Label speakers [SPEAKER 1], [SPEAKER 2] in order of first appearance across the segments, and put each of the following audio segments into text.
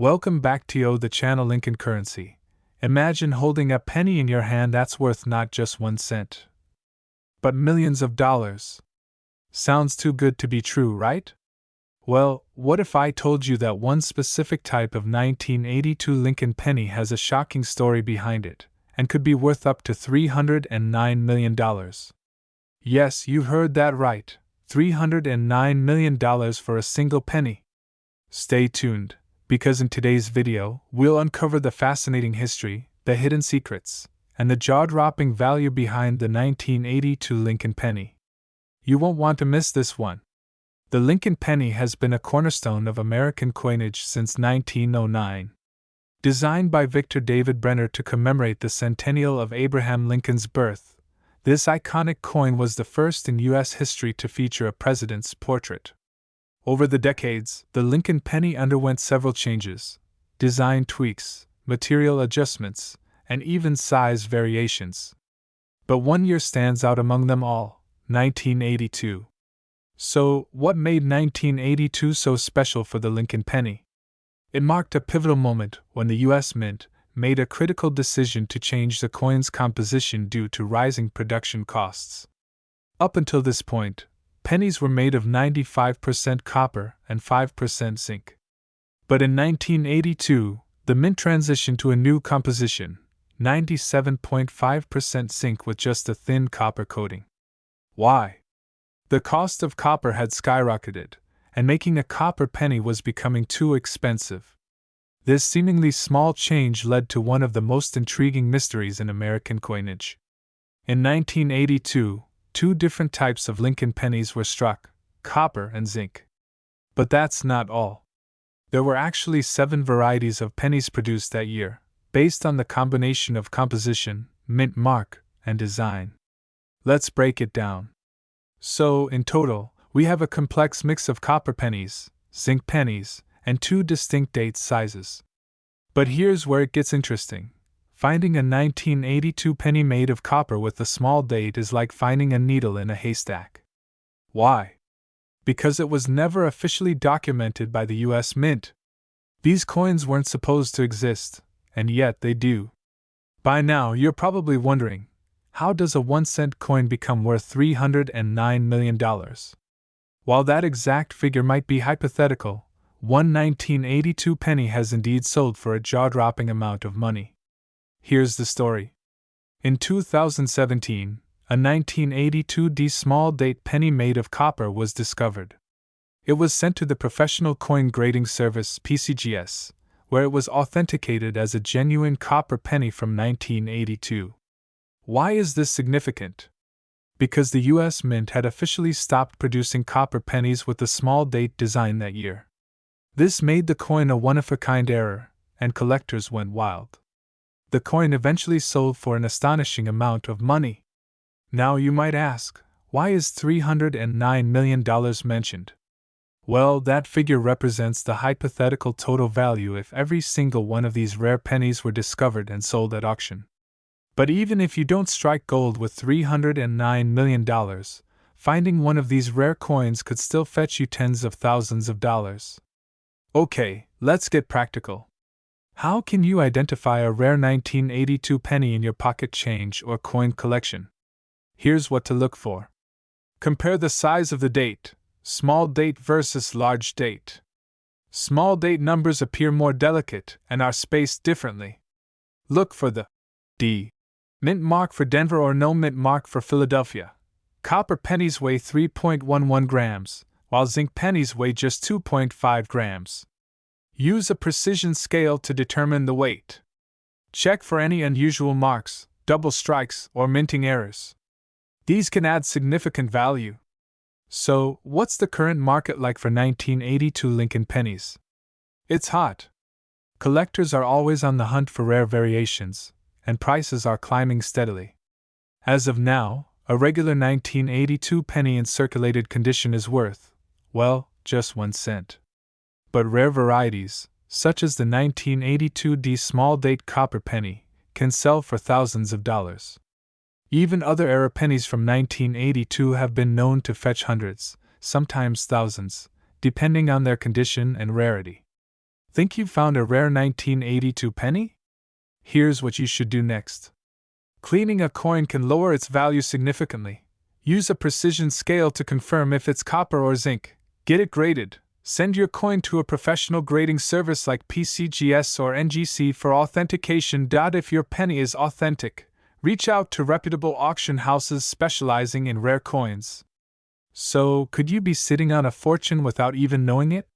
[SPEAKER 1] Welcome back to the channel Lincoln Currency. Imagine holding a penny in your hand that's worth not just 1 cent, but millions of dollars. Sounds too good to be true, right? Well, what if I told you that one specific type of 1982 Lincoln penny has a shocking story behind it, and could be worth up to $309 million? Yes, you heard that right, $309 million for a single penny. Stay tuned, because in today's video, we'll uncover the fascinating history, the hidden secrets, and the jaw-dropping value behind the 1982 Lincoln penny. You won't want to miss this one. The Lincoln penny has been a cornerstone of American coinage since 1909. Designed by Victor David Brenner to commemorate the centennial of Abraham Lincoln's birth, this iconic coin was the first in U.S. history to feature a president's portrait. Over the decades, the Lincoln penny underwent several changes, design tweaks, material adjustments, and even size variations. But one year stands out among them all: 1982. So, what made 1982 so special for the Lincoln penny? It marked a pivotal moment when the U.S. Mint made a critical decision to change the coin's composition due to rising production costs. Up until this point, pennies were made of 95% copper and 5% zinc. But in 1982, the Mint transitioned to a new composition, 97.5% zinc with just a thin copper coating. Why? The cost of copper had skyrocketed, and making a copper penny was becoming too expensive. This seemingly small change led to one of the most intriguing mysteries in American coinage. In 1982, two different types of Lincoln pennies were struck: copper and zinc. But that's not all. There were actually 7 varieties of pennies produced that year, based on the combination of composition, mint mark, and design. Let's break it down. So, in total, we have a complex mix of copper pennies, zinc pennies, and 2 distinct date sizes. But here's where it gets interesting. Finding a 1982 penny made of copper with a small date is like finding a needle in a haystack. Why? Because it was never officially documented by the U.S. Mint. These coins weren't supposed to exist, and yet they do. By now, you're probably wondering, how does a 1-cent coin become worth $309 million? While that exact figure might be hypothetical, one 1982 penny has indeed sold for a jaw-dropping amount of money. Here's the story. In 2017, a 1982 small date penny made of copper was discovered. It was sent to the Professional Coin Grading Service (PCGS), where it was authenticated as a genuine copper penny from 1982. Why is this significant? Because the U.S. Mint had officially stopped producing copper pennies with the small date design that year. This made the coin a one-of-a-kind error, and collectors went wild. The coin eventually sold for an astonishing amount of money. Now you might ask, why is $309 million mentioned? Well, that figure represents the hypothetical total value if every single one of these rare pennies were discovered and sold at auction. But even if you don't strike gold with $309 million, finding one of these rare coins could still fetch you tens of thousands of dollars. Okay, let's get practical. How can you identify a rare 1982 penny in your pocket change or coin collection? Here's what to look for. Compare the size of the date, small date versus large date. Small date numbers appear more delicate and are spaced differently. Look for the D mint mark for Denver or no mint mark for Philadelphia. Copper pennies weigh 3.11 grams, while zinc pennies weigh just 2.5 grams. Use a precision scale to determine the weight. Check for any unusual marks, double strikes, or minting errors. These can add significant value. So, what's the current market like for 1982 Lincoln pennies? It's hot. Collectors are always on the hunt for rare variations, and prices are climbing steadily. As of now, a regular 1982 penny in circulated condition is worth, well, just 1 cent. But rare varieties, such as the 1982 small date copper penny, can sell for thousands of dollars. Even other era pennies from 1982 have been known to fetch hundreds, sometimes thousands, depending on their condition and rarity. Think you found a rare 1982 penny? Here's what you should do next. Cleaning a coin can lower its value significantly. Use a precision scale to confirm if it's copper or zinc. Get it graded. Send your coin to a professional grading service like PCGS or NGC for authentication. If your penny is authentic, reach out to reputable auction houses specializing in rare coins. So, could you be sitting on a fortune without even knowing it?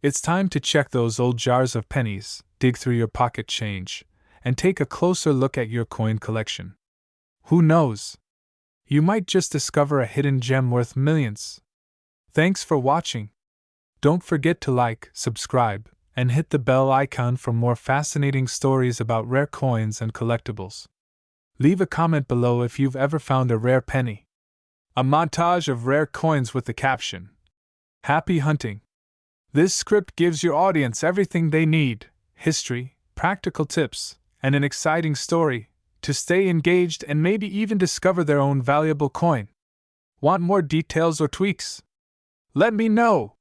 [SPEAKER 1] It's time to check those old jars of pennies, dig through your pocket change, and take a closer look at your coin collection. Who knows? You might just discover a hidden gem worth millions. Thanks for watching. Don't forget to like, subscribe, and hit the bell icon for more fascinating stories about rare coins and collectibles. Leave a comment below if you've ever found a rare penny. A montage of rare coins with the caption, "Happy hunting." This script gives your audience everything they need: history, practical tips, and an exciting story to stay engaged and maybe even discover their own valuable coin. Want more details or tweaks? Let me know!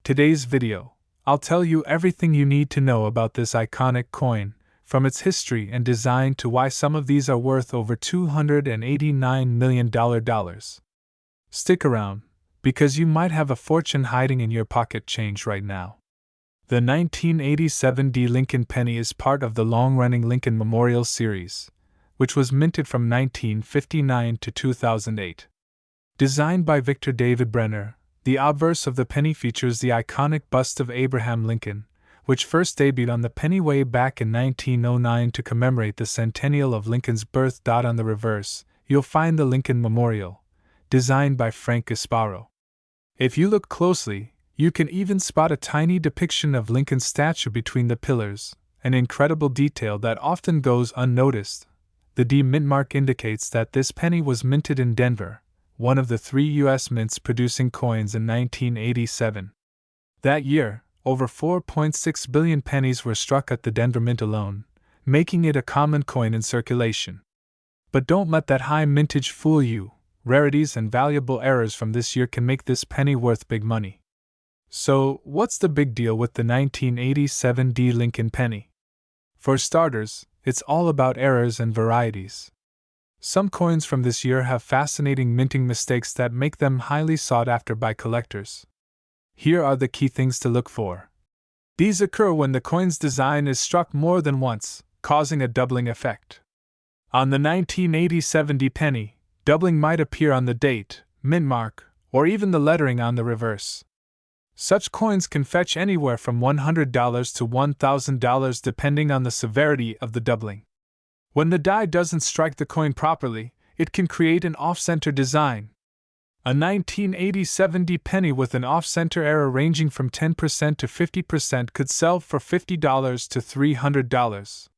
[SPEAKER 1] Today's video, I'll tell you everything you need to know about this iconic coin, from its history and design to why some of these are worth over $289 million. Stick around, because you might have a fortune hiding in your pocket change right now. The 1987 D. Lincoln penny is part of the long-running Lincoln Memorial series, which was minted from 1959 to 2008. Designed by Victor David Brenner, the obverse of the penny features the iconic bust of Abraham Lincoln, which first debuted on the penny way back in 1909 to commemorate the centennial of Lincoln's birth. On the reverse, you'll find the Lincoln Memorial, designed by Frank Gasparo. If you look closely, you can even spot a tiny depiction of Lincoln's statue between the pillars, an incredible detail that often goes unnoticed. The D mint mark indicates that this penny was minted in Denver, one of the 3 U.S. mints producing coins in 1987. That year, over 4.6 billion pennies were struck at the Denver Mint alone, making it a common coin in circulation. But don't let that high mintage fool you. Rarities and valuable errors from this year can make this penny worth big money. So, what's the big deal with the 1987 D. Lincoln penny? For starters, it's all about errors and varieties. Some coins from this year have fascinating minting mistakes that make them highly sought after by collectors. Here are the key things to look for. These occur when the coin's design is struck more than once, causing a doubling effect. On the 1987 D penny, doubling might appear on the date, mint mark, or even the lettering on the reverse. Such coins can fetch anywhere from $100 to $1,000 depending on the severity of the doubling. When the die doesn't strike the coin properly, it can create an off-center design. A 1987 D penny with an off-center error ranging from 10% to 50% could sell for $50 to $300.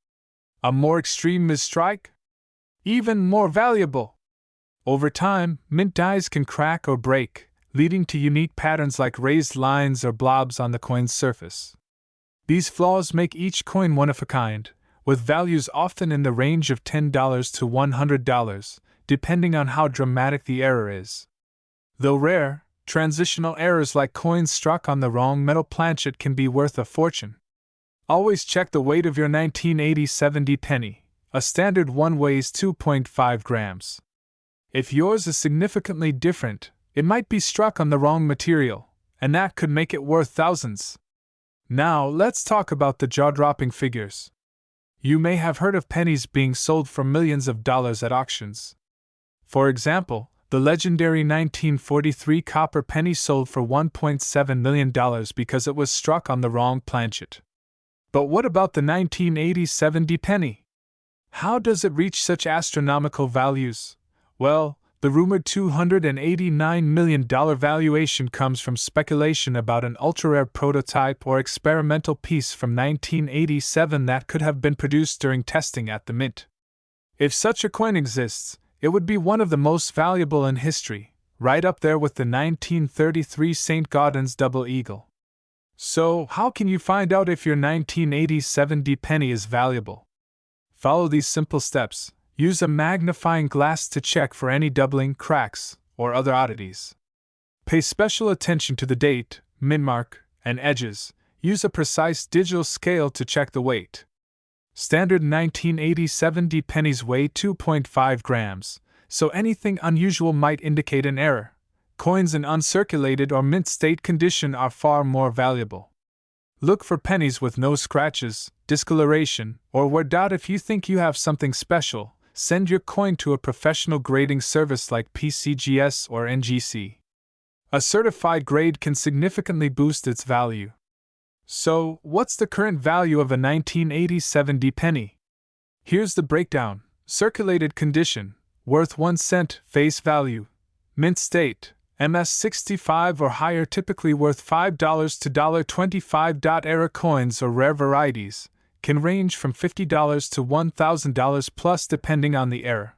[SPEAKER 1] A more extreme misstrike? Even more valuable! Over time, mint dies can crack or break, leading to unique patterns like raised lines or blobs on the coin's surface. These flaws make each coin one of a kind, with values often in the range of $10 to $100, depending on how dramatic the error is. Though rare, transitional errors like coins struck on the wrong metal planchet can be worth a fortune. Always check the weight of your 1987 D penny. A standard one weighs 2.5 grams. If yours is significantly different, it might be struck on the wrong material, and that could make it worth thousands. Now, let's talk about the jaw-dropping figures. You may have heard of pennies being sold for millions of dollars at auctions. For example, the legendary 1943 copper penny sold for $1.7 million because it was struck on the wrong planchet. But what about the 1987 D penny? How does it reach such astronomical values? Well, the rumored $289 million valuation comes from speculation about an ultra-rare prototype or experimental piece from 1987 that could have been produced during testing at the mint. If such a coin exists, it would be one of the most valuable in history, right up there with the 1933 St. Gaudens double eagle. So, how can you find out if your 1987 D penny is valuable? Follow these simple steps. Use a magnifying glass to check for any doubling, cracks, or other oddities. Pay special attention to the date, mint mark, and edges. Use a precise digital scale to check the weight. Standard 1987 D pennies weigh 2.5 grams, so anything unusual might indicate an error. Coins in uncirculated or mint state condition are far more valuable. Look for pennies with no scratches, discoloration, or wear out. If you think you have something special, send your coin to a professional grading service like PCGS or NGC. A certified grade can significantly boost its value. So, what's the current value of a 1987 D penny? Here's the breakdown. Circulated condition, worth 1 cent, face value. Mint state, MS65 or higher, typically worth $5 to $25. Error coins or rare varieties can range from $50 to $1,000 plus depending on the error.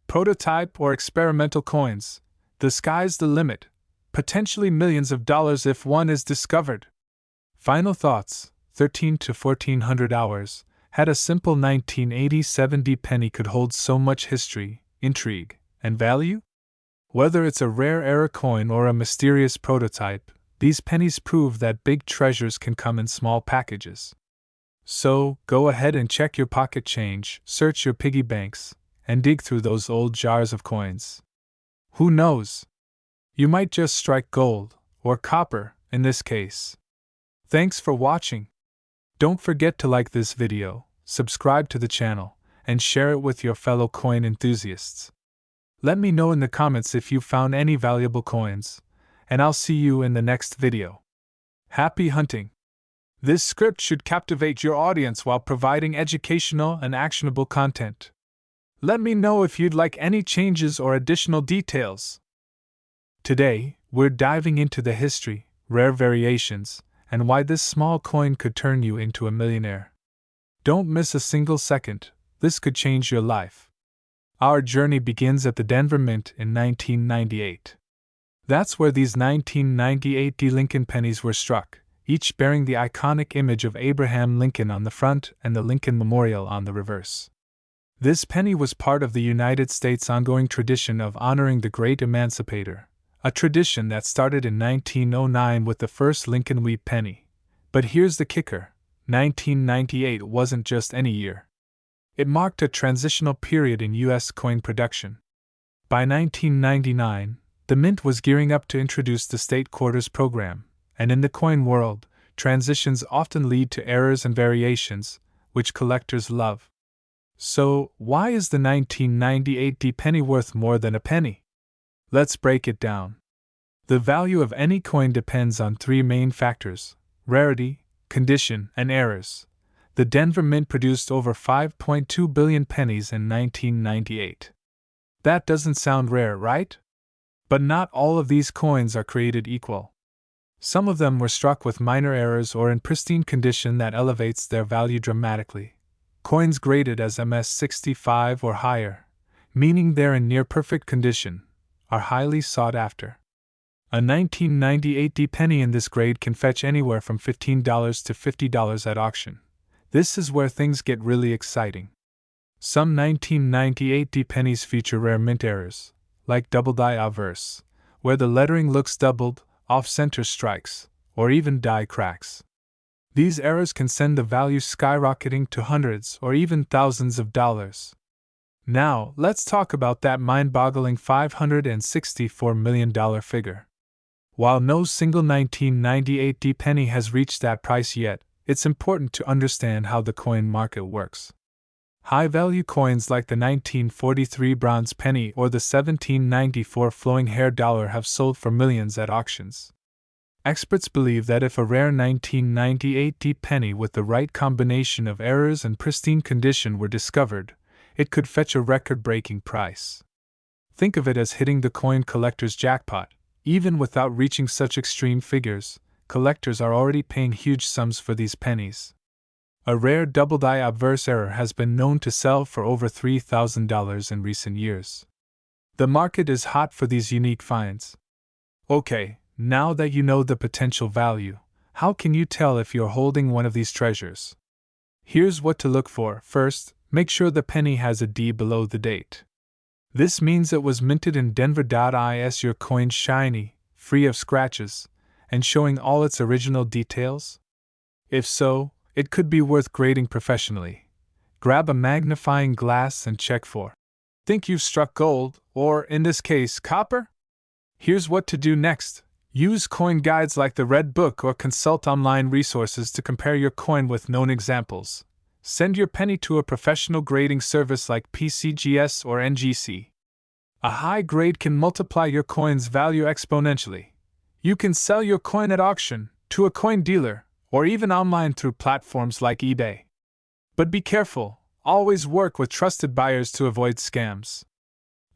[SPEAKER 1] Prototype or experimental coins, the sky's the limit, potentially millions of dollars if one is discovered. Final thoughts. 13 to 1400 hours. Had a simple 1987 D penny could hold so much history, intrigue, and value? Whether it's a rare error coin or a mysterious prototype, these pennies prove that big treasures can come in small packages. So, go ahead and check your pocket change, search your piggy banks, and dig through those old jars of coins. Who knows? You might just strike gold, or copper, in this case. Thanks for watching. Don't forget to like this video, subscribe to the channel, and share it with your fellow coin enthusiasts. Let me know in the comments if you found any valuable coins, and I'll see you in the next video. Happy hunting! This script should captivate your audience while providing educational and actionable content. Let me know if you'd like any changes or additional details. Today, we're diving into the history, rare variations, and why this small coin could turn you into a millionaire. Don't miss a single second, this could change your life. Our journey begins at the Denver Mint in 1998. That's where these 1998 D Lincoln pennies were struck, each bearing the iconic image of Abraham Lincoln on the front and the Lincoln Memorial on the reverse. This penny was part of the United States' ongoing tradition of honoring the great emancipator, a tradition that started in 1909 with the first Lincoln wheat penny. But here's the kicker, 1998 wasn't just any year. It marked a transitional period in U.S. coin production. By 1999, the Mint was gearing up to introduce the State Quarters program, and in the coin world, transitions often lead to errors and variations, which collectors love. So, why is the 1998 D penny worth more than a penny? Let's break it down. The value of any coin depends on three main factors: rarity, condition, and errors. The Denver Mint produced over 5.2 billion pennies in 1998. That doesn't sound rare, right? But not all of these coins are created equal. Some of them were struck with minor errors or in pristine condition that elevates their value dramatically. Coins graded as MS65 or higher, meaning they're in near perfect condition, are highly sought after. A 1998 D penny in this grade can fetch anywhere from $15 to $50 at auction. This is where things get really exciting. Some 1998 D pennies feature rare mint errors, like double die obverse, where the lettering looks doubled, off-center strikes, or even die cracks. These errors can send the value skyrocketing to hundreds or even thousands of dollars. Now, let's talk about that mind-boggling $564 million figure. While no single 1998 D penny has reached that price yet, it's important to understand how the coin market works. High-value coins like the 1943 bronze penny or the 1794 flowing hair dollar have sold for millions at auctions. Experts believe that if a rare 1998 D penny with the right combination of errors and pristine condition were discovered, it could fetch a record-breaking price. Think of it as hitting the coin collector's jackpot. Even without reaching such extreme figures, collectors are already paying huge sums for these pennies. A rare double die obverse error has been known to sell for over $3,000 in recent years. The market is hot for these unique finds. Okay, now that you know the potential value, how can you tell if you're holding one of these treasures? Here's what to look for. First, make sure the penny has a D below the date. This means it was minted in Denver.is, your coin shiny, free of scratches, and showing all its original details. If so, it could be worth grading professionally. Grab a magnifying glass and check for. Think you've struck gold, or in this case, copper? Here's what to do next. Use coin guides like the Red Book or consult online resources to compare your coin with known examples. Send your penny to a professional grading service like PCGS or NGC. A high grade can multiply your coin's value exponentially. You can sell your coin at auction, to a coin dealer, or even online through platforms like eBay. But be careful, always work with trusted buyers to avoid scams.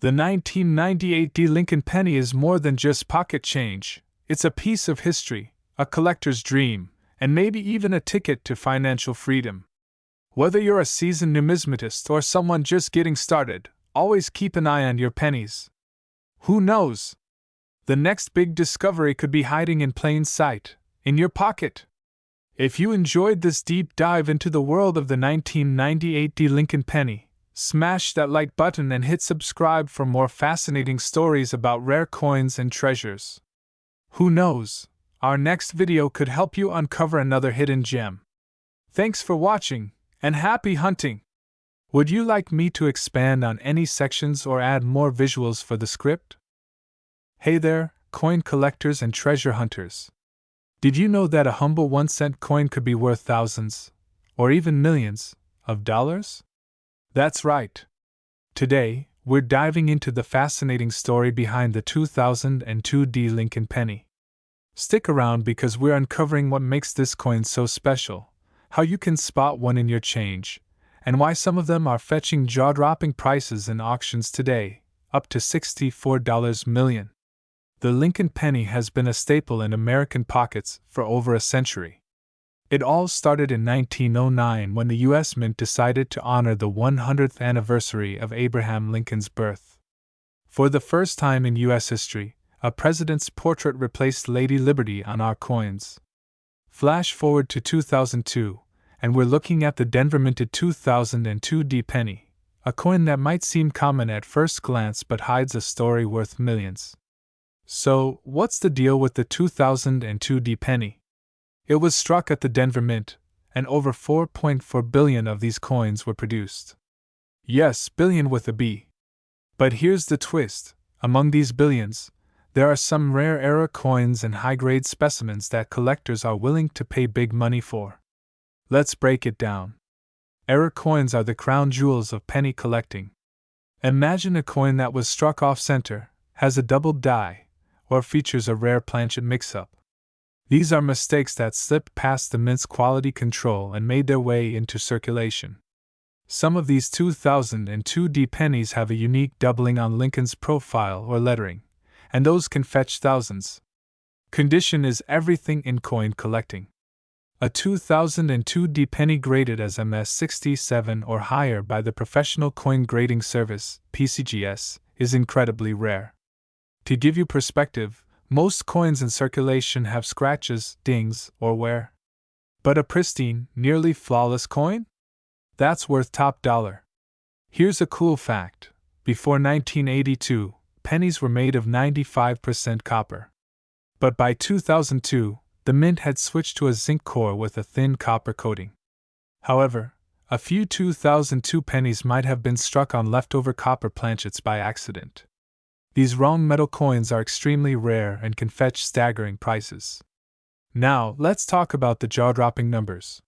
[SPEAKER 1] The 1998 D Lincoln penny is more than just pocket change. It's a piece of history, a collector's dream, and maybe even a ticket to financial freedom. Whether you're a seasoned numismatist or someone just getting started, always keep an eye on your pennies. Who knows? The next big discovery could be hiding in plain sight, in your pocket. If you enjoyed this deep dive into the world of the 1998 D Lincoln penny, smash that like button and hit subscribe for more fascinating stories about rare coins and treasures. Who knows? Our next video could help you uncover another hidden gem. Thanks for watching, and happy hunting! Would you like me to expand on any sections or add more visuals for the script? Hey there, coin collectors and treasure hunters! Did you know that a humble 1-cent coin could be worth thousands, or even millions, of dollars? That's right. Today, we're diving into the fascinating story behind the 2002 D Lincoln penny. Stick around because we're uncovering what makes this coin so special, how you can spot one in your change, and why some of them are fetching jaw-dropping prices in auctions today, up to $64 million. The Lincoln penny has been a staple in American pockets for over a century. It all started in 1909 when the U.S. Mint decided to honor the 100th anniversary of Abraham Lincoln's birth. For the first time in U.S. history, a president's portrait replaced Lady Liberty on our coins. Flash forward to 2002, and we're looking at the Denver minted 2002 D penny, a coin that might seem common at first glance but hides a story worth millions. So, what's the deal with the 2002 D penny? It was struck at the Denver Mint, and over 4.4 billion of these coins were produced. Yes, billion with a B. But here's the twist: among these billions, there are some rare era coins and high-grade specimens that collectors are willing to pay big money for. Let's break it down. Era coins are the crown jewels of penny collecting. Imagine a coin that was struck off-center, has a doubled die, or features a rare planchet mix-up. These are mistakes that slipped past the Mint's quality control and made their way into circulation. Some of these 2002 D pennies have a unique doubling on Lincoln's profile or lettering, and those can fetch thousands. Condition is everything in coin collecting. A 2002 D penny graded as MS67 or higher by the Professional Coin Grading Service, PCGS, is incredibly rare. To give you perspective, most coins in circulation have scratches, dings, or wear. But a pristine, nearly flawless coin? That's worth top dollar. Here's a cool fact. Before 1982, pennies were made of 95% copper. But by 2002, the Mint had switched to a zinc core with a thin copper coating. However, a few 2002 pennies might have been struck on leftover copper planchets by accident. These wrong metal coins are extremely rare and can fetch staggering prices. Now, let's talk about the jaw-dropping numbers.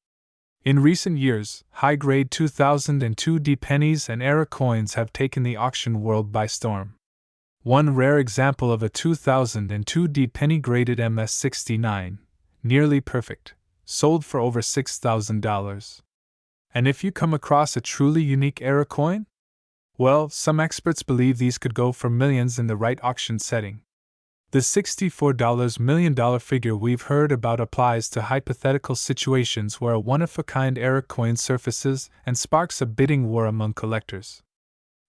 [SPEAKER 1] In recent years, high-grade 2002 D pennies and era coins have taken the auction world by storm. One rare example of a 2002 D penny graded MS69, nearly perfect, sold for over $6,000. And if you come across a truly unique era coin? Well, some experts believe these could go for millions in the right auction setting. The $64 million figure we've heard about applies to hypothetical situations where a one-of-a-kind era coin surfaces and sparks a bidding war among collectors.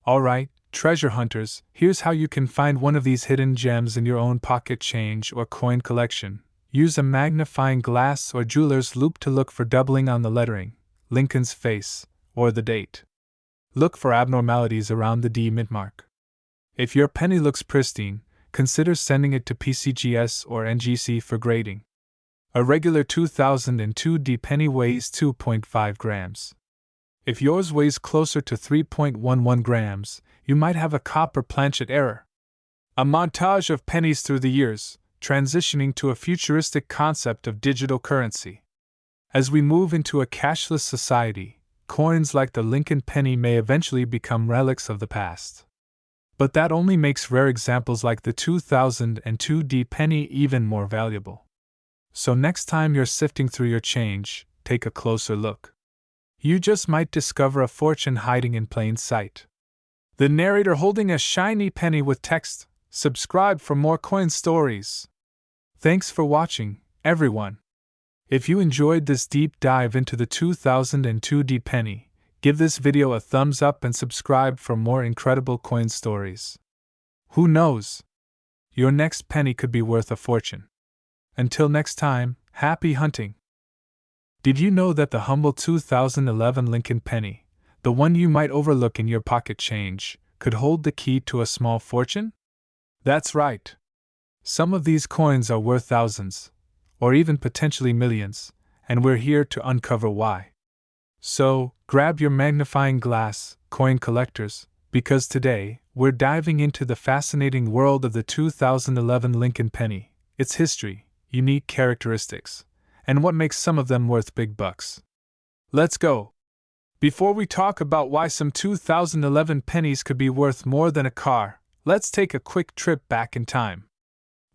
[SPEAKER 1] Alright, treasure hunters, here's how you can find one of these hidden gems in your own pocket change or coin collection. Use a magnifying glass or jeweler's loupe to look for doubling on the lettering, Lincoln's face, or the date. Look for abnormalities around the D mint mark. If your penny looks pristine, consider sending it to PCGS or NGC for grading. A regular 2002D penny weighs 2.5 grams. If yours weighs closer to 3.11 grams, you might have a copper planchet error. A montage of pennies through the years, transitioning to a futuristic concept of digital currency. As we move into a cashless society, coins like the Lincoln penny may eventually become relics of the past. But that only makes rare examples like the 2002D penny even more valuable. So next time you're sifting through your change, take a closer look. You just might discover a fortune hiding in plain sight. The narrator holding a shiny penny with text, subscribe for more coin stories. Thanks for watching, everyone. If you enjoyed this deep dive into the 2002D penny, give this video a thumbs up and subscribe for more incredible coin stories. Who knows? Your next penny could be worth a fortune. Until next time, happy hunting! Did you know that the humble 2011 Lincoln penny, the one you might overlook in your pocket change, could hold the key to a small fortune? That's right. Some of these coins are worth thousands, or even potentially millions, and we're here to uncover why. So, grab your magnifying glass, coin collectors, because today, we're diving into the fascinating world of the 2011 Lincoln penny, its history, unique characteristics, and what makes some of them worth big bucks. Let's go! Before we talk about why some 2011 pennies could be worth more than a car, let's take a quick trip back in time.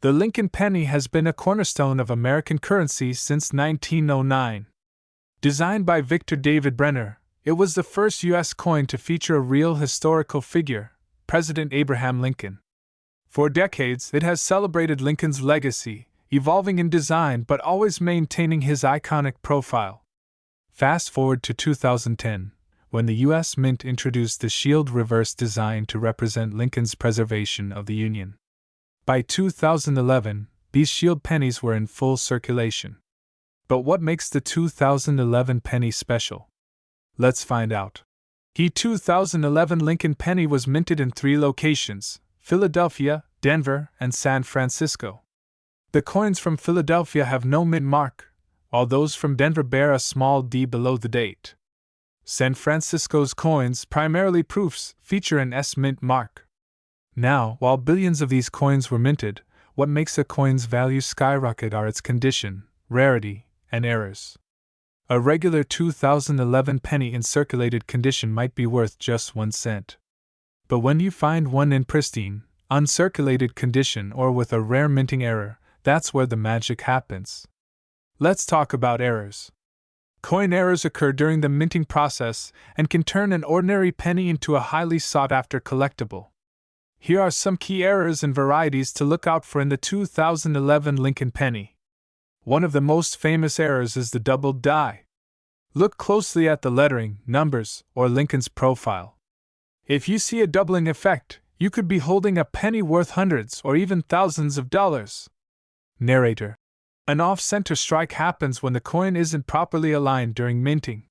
[SPEAKER 1] The Lincoln penny has been a cornerstone of American currency since 1909. Designed by Victor David Brenner, it was the first U.S. coin to feature a real historical figure, President Abraham Lincoln. For decades, it has celebrated Lincoln's legacy, evolving in design but always maintaining his iconic profile. Fast forward to 2010, when the U.S. Mint introduced the shield reverse design to represent Lincoln's preservation of the Union. By 2011, these shield pennies were in full circulation. But what makes the 2011 penny special? Let's find out. The 2011 Lincoln penny was minted in 3 locations: Philadelphia, Denver, and San Francisco. The coins from Philadelphia have no mint mark, while those from Denver bear a small D below the date. San Francisco's coins, primarily proofs, feature an S mint mark. Now, while billions of these coins were minted, what makes a coin's value skyrocket are its condition, rarity, and errors. A regular 2011 penny in circulated condition might be worth just 1 cent. But when you find one in pristine, uncirculated condition or with a rare minting error, that's where the magic happens. Let's talk about errors. Coin errors occur during the minting process and can turn an ordinary penny into a highly sought-after collectible. Here are some key errors and varieties to look out for in the 2011 Lincoln penny. One of the most famous errors is the doubled die. Look closely at the lettering, numbers, or Lincoln's profile. If you see a doubling effect, you could be holding a penny worth hundreds or even thousands of dollars. Narrator: an off-center strike happens when the coin isn't properly aligned during minting.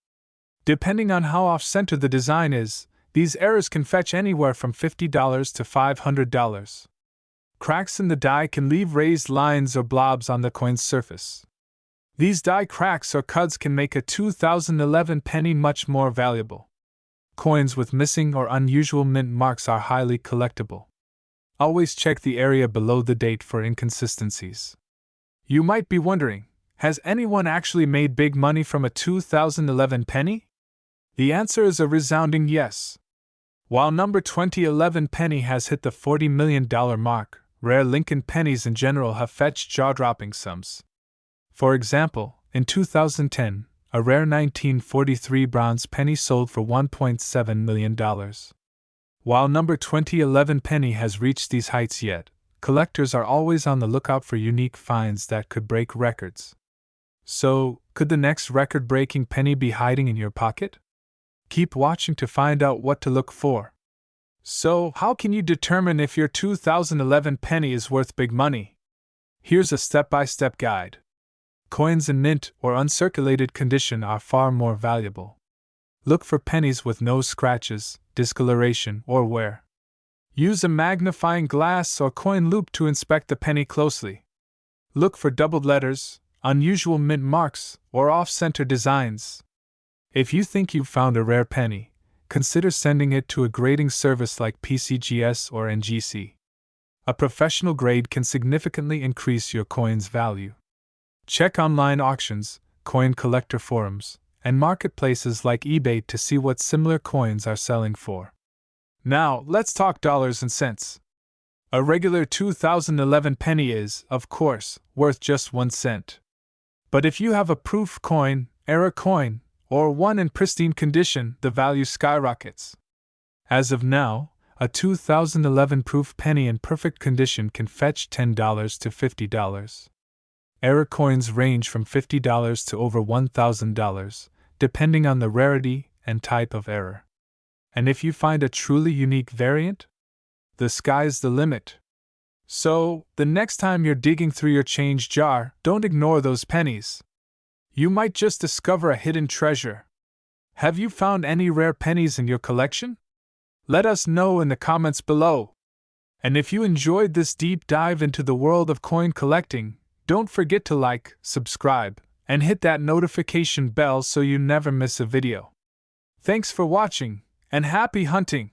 [SPEAKER 1] Depending on how off-center the design is, these errors can fetch anywhere from $50 to $500. Cracks in the die can leave raised lines or blobs on the coin's surface. These die cracks or cuts can make a 2011 penny much more valuable. Coins with missing or unusual mint marks are highly collectible. Always check the area below the date for inconsistencies. You might be wondering, has anyone actually made big money from a 2011 penny? The answer is a resounding yes. While number 2011 penny has hit the $40 million mark, rare Lincoln pennies in general have fetched jaw-dropping sums. For example, in 2010, a rare 1943 bronze penny sold for $1.7 million. While number 2011 penny has reached these heights yet, collectors are always on the lookout for unique finds that could break records. So, could the next record-breaking penny be hiding in your pocket? Keep watching to find out what to look for. So, how can you determine if your 2011 penny is worth big money? Here's a step-by-step guide. Coins in mint or uncirculated condition are far more valuable. Look for pennies with no scratches, discoloration, or wear. Use a magnifying glass or coin loupe to inspect the penny closely. Look for doubled letters, unusual mint marks, or off-center designs. If you think you've found a rare penny, consider sending it to a grading service like PCGS or NGC. A professional grade can significantly increase your coin's value. Check online auctions, coin collector forums, and marketplaces like eBay to see what similar coins are selling for. Now, let's talk dollars and cents. A regular 2011 penny is, of course, worth just 1 cent. But if you have a proof coin, error coin, or one in pristine condition, the value skyrockets. As of now, a 2011 proof penny in perfect condition can fetch $10 to $50. Error coins range from $50 to over $1,000, depending on the rarity and type of error. And if you find a truly unique variant, the sky's the limit. So, the next time you're digging through your change jar, don't ignore those pennies. You might just discover a hidden treasure. Have you found any rare pennies in your collection? Let us know in the comments below. And if you enjoyed this deep dive into the world of coin collecting, don't forget to like, subscribe, and hit that notification bell so you never miss a video. Thanks for watching, and happy hunting!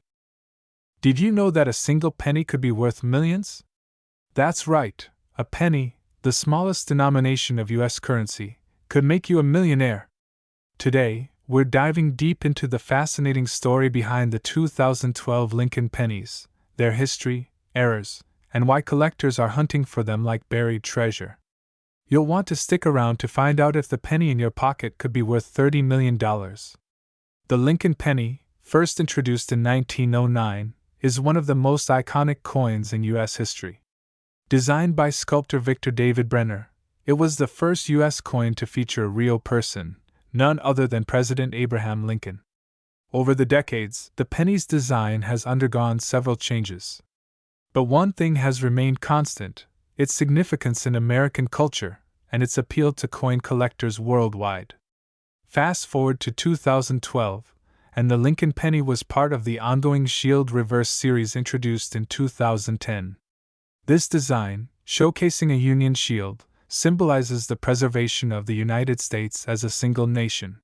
[SPEAKER 1] Did you know that a single penny could be worth millions? That's right, a penny, the smallest denomination of US currency, could make you a millionaire. Today, we're diving deep into the fascinating story behind the 2012 Lincoln pennies, their history, errors, and why collectors are hunting for them like buried treasure. You'll want to stick around to find out if the penny in your pocket could be worth $30 million. The Lincoln penny, first introduced in 1909, is one of the most iconic coins in U.S. history. Designed by sculptor Victor David Brenner, it was the first U.S. coin to feature a real person, none other than President Abraham Lincoln. Over the decades, the penny's design has undergone several changes. But one thing has remained constant: its significance in American culture and its appeal to coin collectors worldwide. Fast forward to 2012, and the Lincoln penny was part of the ongoing Shield Reverse series introduced in 2010. This design, showcasing a Union shield, symbolizes the preservation of the United States as a single nation.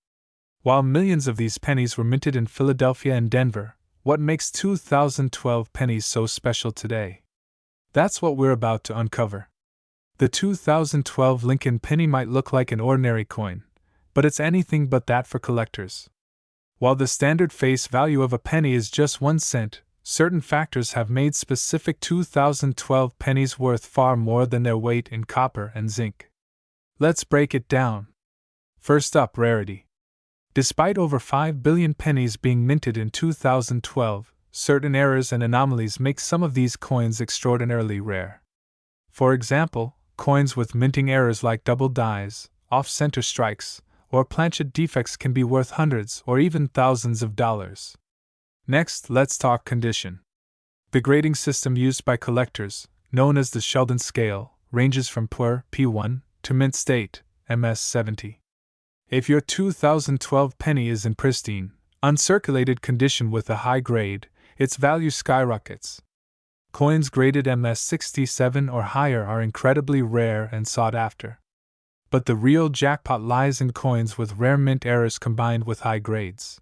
[SPEAKER 1] While millions of these pennies were minted in Philadelphia and Denver, what makes 2012 pennies so special today? That's what we're about to uncover. The 2012 Lincoln penny might look like an ordinary coin, but it's anything but that for collectors. While the standard face value of a penny is just 1 cent, certain factors have made specific 2012 pennies worth far more than their weight in copper and zinc. Let's break it down. First up, rarity. Despite over 5 billion pennies being minted in 2012, certain errors and anomalies make some of these coins extraordinarily rare. For example, coins with minting errors like double dies, off-center strikes, or planchet defects can be worth hundreds or even thousands of dollars. Next, let's talk condition. The grading system used by collectors, known as the Sheldon scale, ranges from poor P1 to mint state MS70. If your 2012 penny is in pristine, uncirculated condition with a high grade, its value skyrockets. Coins graded MS67 or higher are incredibly rare and sought after. But the real jackpot lies in coins with rare mint errors combined with high grades.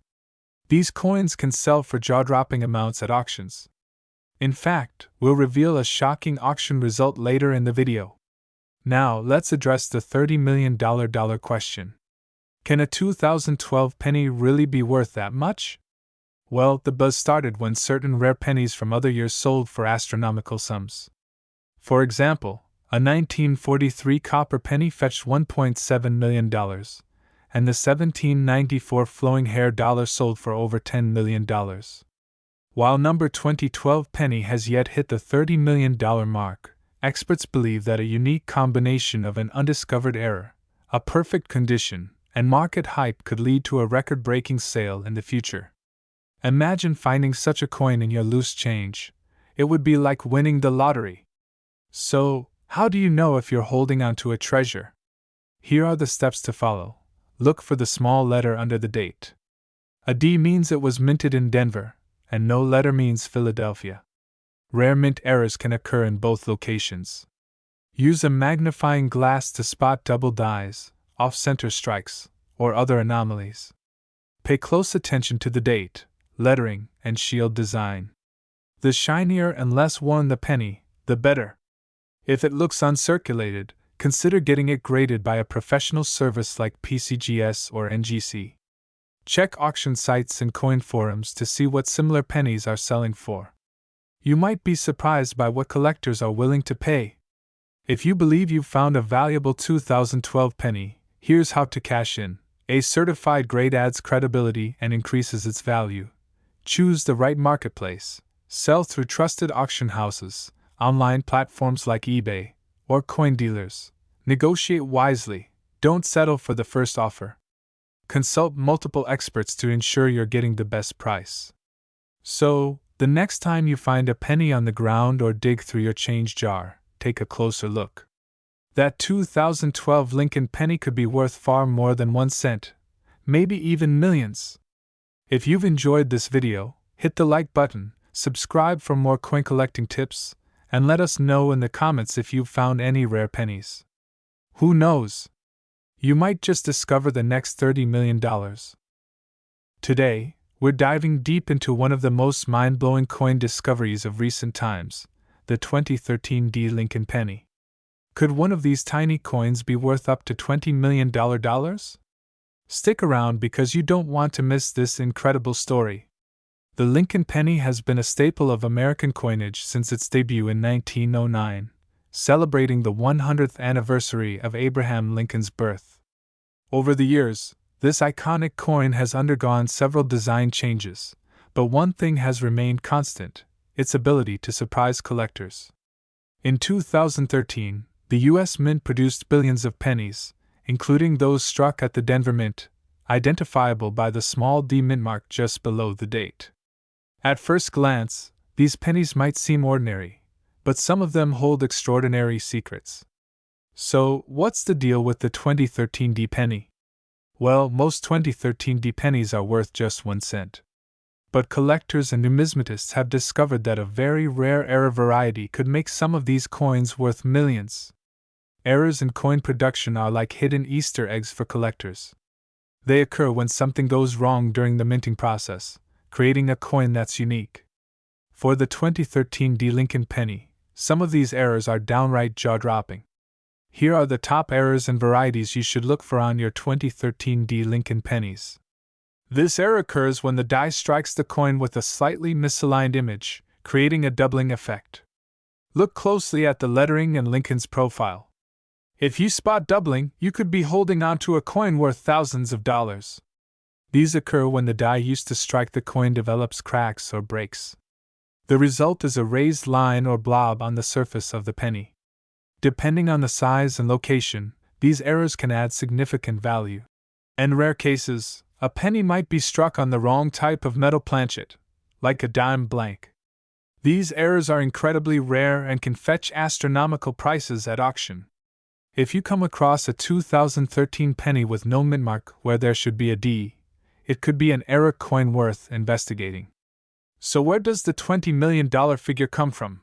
[SPEAKER 1] These coins can sell for jaw-dropping amounts at auctions. In fact, we'll reveal a shocking auction result later in the video. Now, let's address the $30 million question. Can a 2012 penny really be worth that much? Well, the buzz started when certain rare pennies from other years sold for astronomical sums. For example, a 1943 copper penny fetched $1.7 million, and the 1794 flowing hair dollar sold for over $10 million. While number 2012 penny has yet hit the $30 million mark, experts believe that a unique combination of an undiscovered error, a perfect condition, and market hype could lead to a record-breaking sale in the future. Imagine finding such a coin in your loose change. It would be like winning the lottery. So, how do you know if you're holding onto a treasure? Here are the steps to follow. Look for the small letter under the date. A D means it was minted in Denver, and no letter means Philadelphia. Rare mint errors can occur in both locations. Use a magnifying glass to spot double dies, off-center strikes, or other anomalies. Pay close attention to the date, lettering, and shield design. The shinier and less worn the penny, the better. If it looks uncirculated, consider getting it graded by a professional service like PCGS or NGC. Check auction sites and coin forums to see what similar pennies are selling for. You might be surprised by what collectors are willing to pay. If you believe you've found a valuable 2012 penny, here's how to cash in. A certified grade adds credibility and increases its value. Choose the right marketplace. Sell through trusted auction houses, online platforms like eBay, or coin dealers. Negotiate wisely. Don't settle for the first offer. Consult multiple experts to ensure you're getting the best price. So, the next time you find a penny on the ground or dig through your change jar, take a closer look. That 2012 Lincoln penny could be worth far more than 1 cent, maybe even millions. If you've enjoyed this video, hit the like button, subscribe for more coin collecting tips, and let us know in the comments if you've found any rare pennies. Who knows? You might just discover the next $30 million. Today, we're diving deep into one of the most mind-blowing coin discoveries of recent times, the 2013 D Lincoln penny. Could one of these tiny coins be worth up to $20 million? Stick around because you don't want to miss this incredible story. The Lincoln penny has been a staple of American coinage since its debut in 1909, celebrating the 100th anniversary of Abraham Lincoln's birth. Over the years, this iconic coin has undergone several design changes, but one thing has remained constant: its ability to surprise collectors. In 2013, the U.S. Mint produced billions of pennies, including those struck at the Denver Mint, identifiable by the small D mint mark just below the date. At first glance, these pennies might seem ordinary, but some of them hold extraordinary secrets. So, what's the deal with the 2013 D penny? Well, most 2013 D pennies are worth just 1 cent. But collectors and numismatists have discovered that a very rare error variety could make some of these coins worth millions. Errors in coin production are like hidden Easter eggs for collectors. They occur when something goes wrong during the minting process, creating a coin that's unique. For the 2013 D Lincoln penny, some of these errors are downright jaw-dropping. Here are the top errors and varieties you should look for on your 2013 D Lincoln pennies. This error occurs when the die strikes the coin with a slightly misaligned image, creating a doubling effect. Look closely at the lettering and Lincoln's profile. If you spot doubling, you could be holding onto a coin worth thousands of dollars. These occur when the die used to strike the coin develops cracks or breaks. The result is a raised line or blob on the surface of the penny. Depending on the size and location, these errors can add significant value. In rare cases, a penny might be struck on the wrong type of metal planchet, like a dime blank. These errors are incredibly rare and can fetch astronomical prices at auction. If you come across a 2013 penny with no mint mark where there should be a D, it could be an error coin worth investigating. So where does the $20 million figure come from?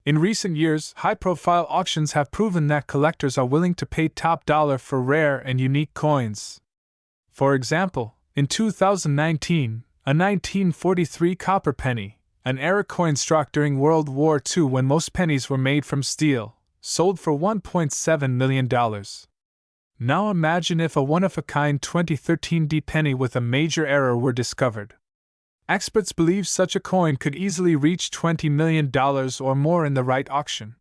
[SPEAKER 1] In recent years, high-profile auctions have proven that collectors are willing to pay top dollar for rare and unique coins. For example, in 2019, a 1943 copper penny, an error coin struck during World War II when most pennies were made from steel, sold for $1.7 million. Now imagine if a one-of-a-kind 2013 D penny with a major error were discovered. Experts believe such a coin could easily reach $20 million or more in the right auction.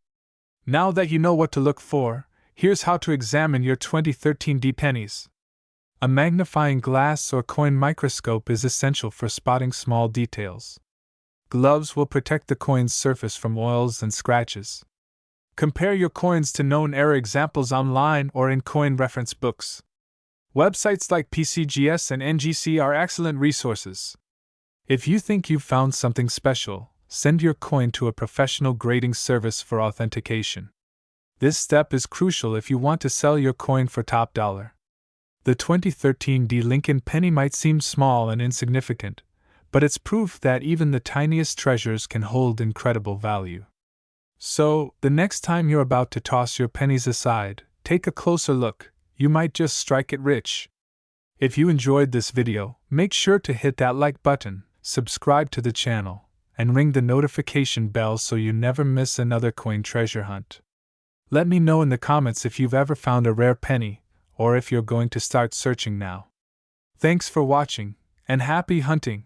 [SPEAKER 1] Now that you know what to look for, here's how to examine your 2013 D pennies. A magnifying glass or coin microscope is essential for spotting small details. Gloves will protect the coin's surface from oils and scratches. Compare your coins to known error examples online or in coin reference books. Websites like PCGS and NGC are excellent resources. If you think you've found something special, send your coin to a professional grading service for authentication. This step is crucial if you want to sell your coin for top dollar. The 2013 D Lincoln penny might seem small and insignificant, but it's proof that even the tiniest treasures can hold incredible value. So, the next time you're about to toss your pennies aside, take a closer look, you might just strike it rich. If you enjoyed this video, make sure to hit that like button, subscribe to the channel, and ring the notification bell so you never miss another coin treasure hunt. Let me know in the comments if you've ever found a rare penny, or if you're going to start searching now. Thanks for watching, and happy hunting!